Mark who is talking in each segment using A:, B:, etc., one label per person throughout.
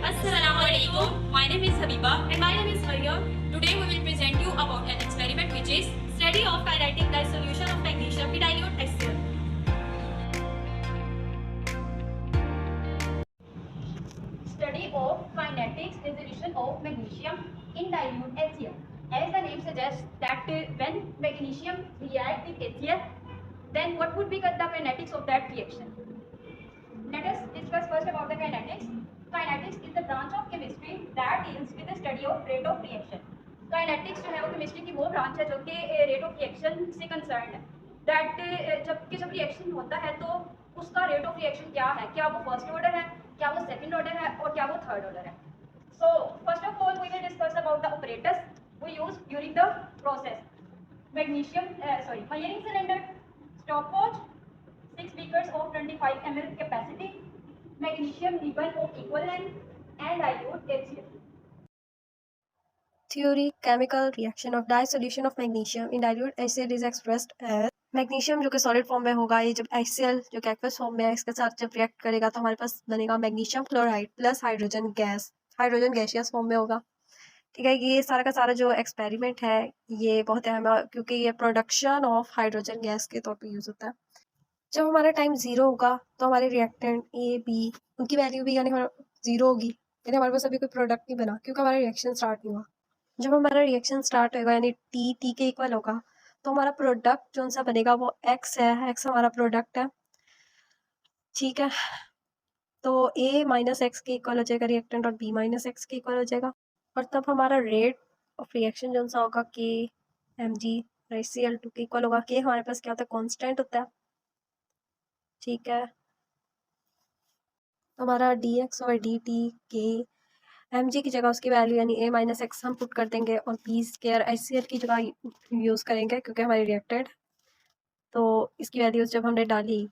A: Assalamualaikum. My name is Habiba and my name is Maria. Today we will present you about an experiment which is study of kinetic dissolution of magnesium in dilute HCl. Study of kinetics dissolution of magnesium in dilute HCl. As the name suggests that when magnesium reacts with HCl, then what would be the kinetics of that reaction? Let us discuss first about the kinetics. Kinetics is the branch of chemistry that deals with the study of rate of reaction. Kinetics जो है वो chemistry की वो branch है जो कि rate of reaction से concern है. दैट जब रिएक्शन होता है तो उसका रेट ऑफ रिएक्शन क्या है, क्या वो फर्स्ट ऑर्डर है, क्या वो सेकंड ऑर्डर है और क्या वो थर्ड ऑर्डर है. So first of all we will discuss about the operators we use during the process. Measuring cylinder, stopwatch, 6 beakers of 25 ml capacity, magnesium ribbon of equal length, and dilute HCl.
B: Theory: chemical reaction of dissolution of magnesium in dilute acid is expressed as magnesium जो कि solid form में होगा, ये जब HCl जो कि aqueous form में है इसके साथ जब रिएक्ट करेगा तो हमारे पास बनेगा magnesium chloride plus hydrogen gas. Hydrogen gaseous form में होगा. ठीक है, ये सारा का सारा जो एक्सपेरिमेंट है ये बहुत अहम है क्योंकि ये प्रोडक्शन ऑफ हाइड्रोजन गैस के तौर पे यूज़ होता है. जब हमारा टाइम ज़ीरो होगा तो हमारे रिएक्टेंट ए बी उनकी वैल्यू भी यानी ज़ीरो होगी, यानी हमारे पास अभी कोई प्रोडक्ट नहीं बना क्योंकि हमारा रिएक्शन स्टार्ट नहीं हुआ. जब हमारा रिएक्शन स्टार्ट होगा यानी टी के इक्वल होगा तो हमारा प्रोडक्ट जो सा बनेगा वो एक्स है. एक्स हमारा प्रोडक्ट है. ठीक है, तो ए माइनस एक्स के इक्वल हो जाएगा रिएक्टेंट और बी माइनस एक्स के इक्वल हो जाएगा. और तब हमारा रेट ऑफ रिएक्शन जो सा होगा के एम जी HCl2 के इक्वल होगा. के हमारे पास क्या होता है, कॉन्स्टेंट होता है. ठीक है, तो हमारा डी एक्स और डी टी के एम जी की जगह उसकी वैल्यू यानी ए माइनस एक्स हम पुट कर देंगे और बी स्केयर HCl की जगह यूज़ करेंगे क्योंकि हमारी रिएक्टेड. तो इसकी वैल्यूज़ जब हमने डाली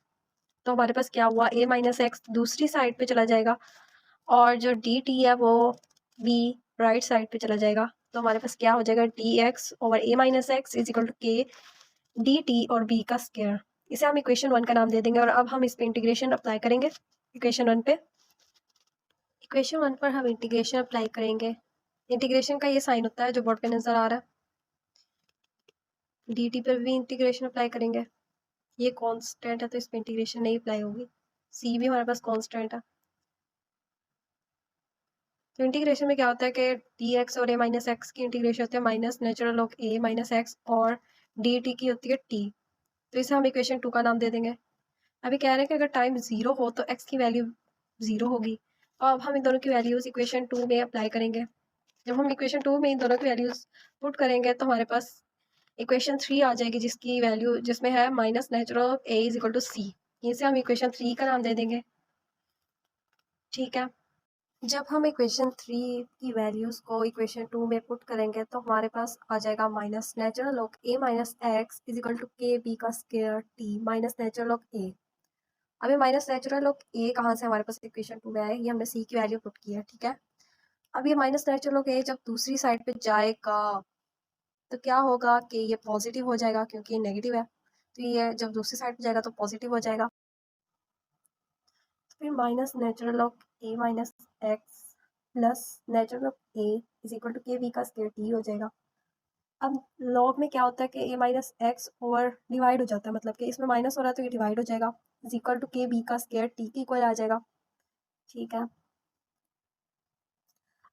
B: तो हमारे पास क्या हुआ, ए माइनस एक्स दूसरी साइड पे चला जाएगा और जो डी टी है वो बी राइट साइड पे चला जाएगा. तो हमारे पास क्या हो जाएगा, D X over A minus X is equal to K D T और बी का स्केयर. इसे हम इक्वेशन 1 का नाम दे देंगे और अब हम इस पे इंटीग्रेशन अप्लाई करेंगे. इक्वेशन 1 पे इक्वेशन 1 पर हम इंटीग्रेशन अप्लाई करेंगे. इंटीग्रेशन का ये साइन होता है जो बोर्ड पे नज़र आ रहा है. डी टी पर भी इंटीग्रेशन अप्लाई करेंगे. ये कांस्टेंट है तो इस पर इंटीग्रेशन नहीं अप्लाई होगी. सी भी हमारे पास कांस्टेंट है. तो इंटीग्रेशन में क्या होता है कि डी एक्स और ए माइनस एक्स की इंटीग्रेशन होती है minus natural of A minus x और डी टी की होती है टी. तो इसे हम इक्वेशन 2 का नाम दे देंगे. अभी कह रहे हैं कि अगर टाइम 0 हो तो एक्स की वैल्यू 0 होगी. तो अब हम इन दोनों की वैल्यूज़ इक्वेशन 2 में अप्लाई करेंगे. जब हम इक्वेशन 2 में इन दोनों की वैल्यूज़ पुट करेंगे तो हमारे पास इक्वेशन 3 आ जाएगी जिसकी वैल्यू जिसमें है minus natural of A is equal to C. इसे हम इक्वेशन 3 का नाम दे देंगे. ठीक है, जब हम इक्वेशन 3 की वैल्यूज़ को इक्वेशन 2 में पुट करेंगे तो हमारे पास आ जाएगा minus natural of A minus X is equal to K B का square T minus natural of A. अभी माइनस नेचुरल ऑफ ए कहाँ से हमारे पास इक्वेशन 2 में आए, ये हमने सी की वैल्यू पुट की है. ठीक है, अब ये माइनस नेचुरल ऑफ ए जब दूसरी साइड पे जाएगा तो क्या होगा कि ये पॉजिटिव हो जाएगा क्योंकि ये नेगेटिव है. तो ये जब दूसरी साइड पे जाएगा तो पॉजिटिव हो जाएगा. तो फिर minus natural of A minus X plus natural of A is equal to K B का स्क्वायर टी हो जाएगा. अब लॉग में क्या होता है कि A minus X over divide हो जाता है, मतलब कि इसमें माइनस हो रहा है तो ये डिवाइड हो जाएगा. Is equal to K B का स्क्वायर टी के इक्वल आ जाएगा. ठीक है,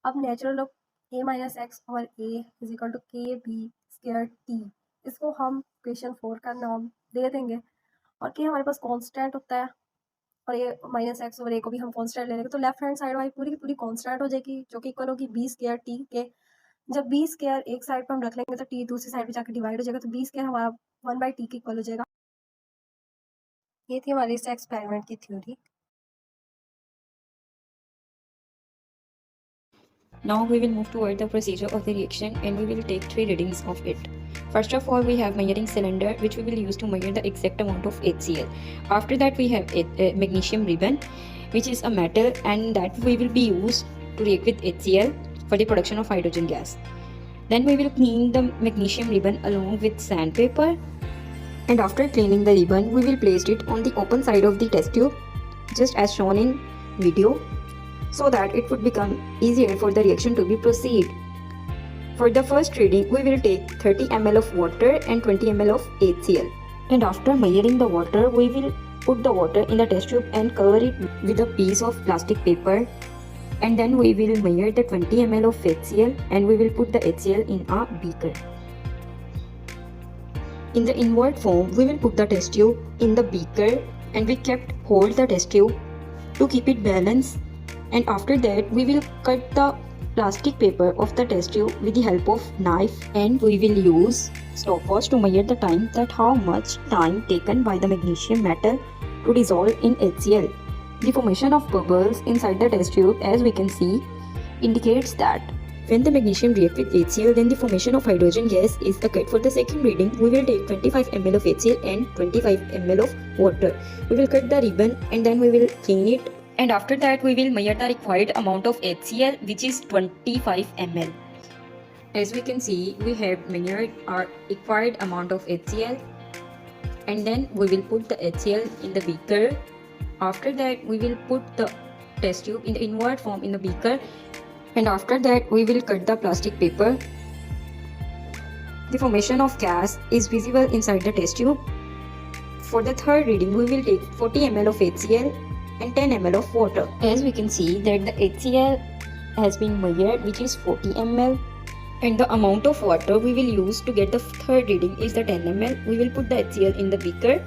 B: अब natural of A minus X over A is equal to K B square T, इसको हम इक्वेशन 4 का नाम दे देंगे. और के हमारे पास कांस्टेंट होता है और ये माइनस एक्स ओवर ए को भी हम कांस्टेंट ले लेंगे तो लेफ्ट हैंड साइड वाली पूरी की पूरी कांस्टेंट हो जाएगी जो कि इक्वल होगी बी स्क्वायर टी के. जब बी स्क्वायर एक साइड पर हम रख लेंगे तो टी दूसरी साइड पे जाकर डिवाइड हो जाएगा तो बी स्क्वायर हमारा 1/t के इक्वल हो जाएगा. ये थी हमारी इस एक्सपेरिमेंट की theory.
C: Now we will move toward the procedure of the reaction and we will take 3 readings of it. First of all, we have measuring cylinder which we will use to measure the exact amount of HCl. After that we have a magnesium ribbon which is a metal and that we will be used to react with HCl for the production of hydrogen gas. Then we will clean the magnesium ribbon along with sandpaper, and after cleaning the ribbon we will place it on the open side of the test tube just as shown in video. so that it would become easier for the reaction to be proceed. For the first reading, we will take 30 ml of water and 20 ml of HCl. And after measuring the water, we will put the water in the test tube and cover it with a piece of plastic paper. And then we will measure the 20 ml of HCl and we will put the HCl in a beaker. In the inward form, we will put the test tube in the beaker and we kept hold the test tube to keep it balanced. And after that, we will cut the plastic paper of the test tube with the help of knife, and we will use stopwatch to measure the time, that how much time taken by the magnesium metal to dissolve in HCl. The formation of bubbles inside the test tube, as we can see, indicates that when the magnesium reacts with HCl, then the formation of hydrogen gas is occurred. For the second reading, we will take 25 ml of HCl and 25 ml of water. We will cut the ribbon and then we will clean it. And after that, we will measure the required amount of HCl, which is 25 ml. As we can see, we have measured our required amount of HCl, and then we will put the HCl in the beaker. After that, we will put the test tube in the inward form in the beaker, and after that, we will cut the plastic paper. The formation of gas is visible inside the test tube. For the third reading, we will take 40 ml of HCl and 10 ml of water. As we can see that the HCl has been measured, which is 40 ml, and the amount of water we will use to get the third reading is the 10 ml. We will put the HCl in the beaker,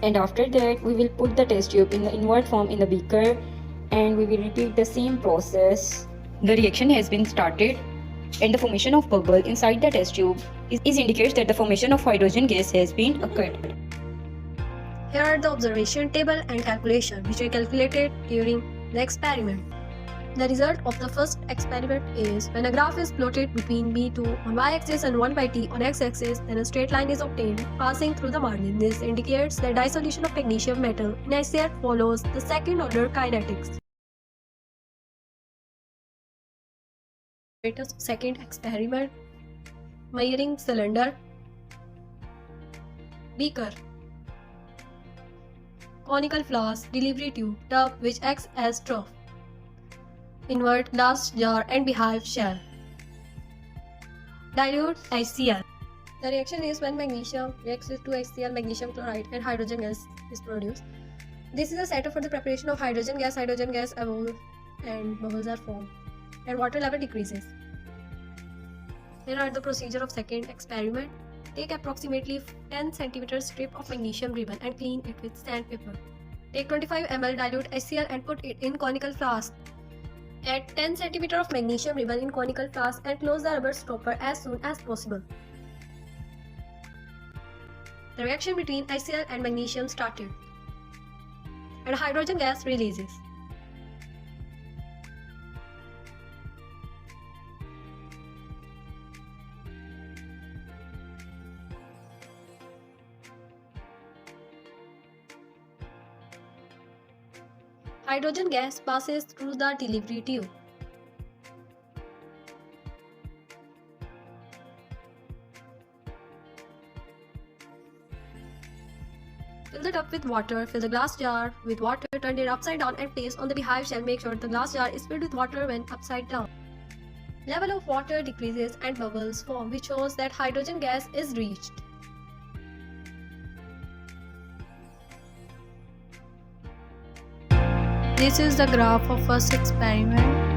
C: and after that we will put the test tube in the inward form in the beaker, and we will repeat the same process. The reaction has been started, and the formation of bubble inside the test tube is indicates that the formation of hydrogen gas has been occurred.
B: Here are the observation table and calculation which we calculated during the experiment. The result of the first experiment is when a graph is plotted between B2 on y-axis and 1/t on x-axis, then a straight line is obtained passing through the margin. This indicates that dissolution of magnesium metal in HCl follows the second order kinetics. Second experiment: measuring cylinder, beaker, conical flask, delivery tube, tub which acts as trough, invert glass jar and beehive shell. Dilute HCl. The reaction is when magnesium reacts with 2 HCl, magnesium chloride, and hydrogen gas is produced. This is a setup for the preparation of hydrogen gas. Hydrogen gas evolves and bubbles are formed, and water level decreases. Here are the procedure of second experiment. Take approximately 10 cm strip of magnesium ribbon and clean it with sandpaper. Take 25 ml dilute HCl and put it in conical flask. Add 10 cm of magnesium ribbon in conical flask and close the rubber stopper as soon as possible. The reaction between HCl and magnesium started, and hydrogen gas releases. Hydrogen gas passes through the delivery tube. Fill the tub with water, fill the glass jar with water, turn it upside down and place on the beehive shell. Make sure the glass jar is filled with water when upside down. Level of water decreases and bubbles form, which shows that hydrogen gas is reached. This is the graph of first experiment.